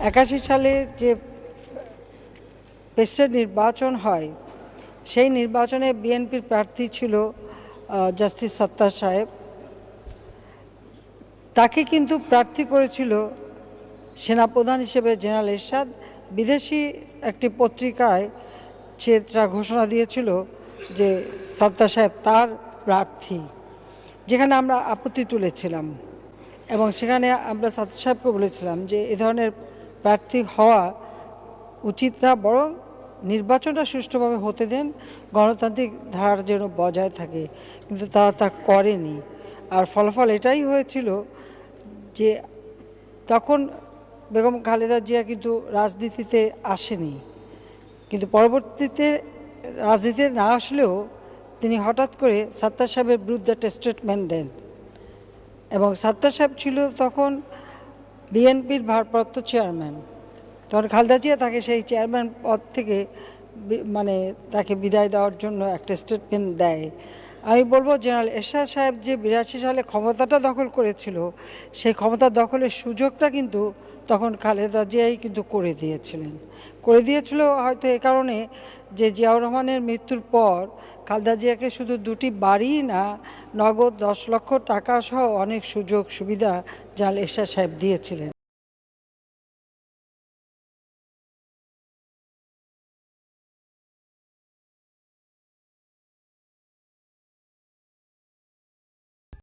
81 সালে যে প্রেসিডেন্ট নির্বাচন হয়, সেই নির্বাচনে বিএনপির প্রার্থী ছিল জাস্টিস সত্তার সাহেব। তাকে কিন্তু প্রার্থী করেছিল সেনাপ্রধান হিসেবে জেনারেল এরশাদ। বিদেশি একটি পত্রিকায় সেটা ঘোষণা দিয়েছিল যে সত্তার সাহেব তার প্রার্থী, যেখানে আমরা আপত্তি তুলেছিলাম এবং সেখানে আমরা সত্তার সাহেবকে বলেছিলাম যে এ ধরনের প্রার্থী হওয়া উচিত না, বরং নির্বাচনটা সুষ্ঠুভাবে হতে দেন, গণতান্ত্রিক ধারার যেন বজায় থাকে। কিন্তু তারা তা করেনি। আর ফলাফল এটাই হয়েছিল যে তখন বেগম খালেদা জিয়া কিন্তু রাজনীতিতে আসেনি, কিন্তু পরবর্তীতে রাজনীতিতে না আসলেও তিনি হঠাৎ করে সত্তার সাহেবের বিরুদ্ধে একটা স্টেটমেন্ট দেন এবং সত্তার সাহেব ছিল তখন বিএনপির ভারপ্রাপ্ত চেয়ারম্যান। তখন খালেদা জিয়া তাকে সেই চেয়ারম্যান পদ থেকে মানে তাকে বিদায় দেওয়ার জন্য একটা স্টেটমেন্ট দেয়। আমি বলবো জেনারেল এরশাদ সাহেব যে 82 সালে ক্ষমতাটা দখল করেছিল, সেই ক্ষমতা দখলের সুযোগটা কিন্তু তখন খালেদা জিয়াই কিন্তু করে দিয়েছিল হয়তো এ কারণে যে জিয়াউর রহমানের মৃত্যুর পর খালেদা জিয়াকে শুধু দুটি বাড়ি না, নগদ 10 লক্ষ টাকা সহ অনেক সুযোগ সুবিধা জেনারেল এরশাদ সাহেব দিয়েছিলেন।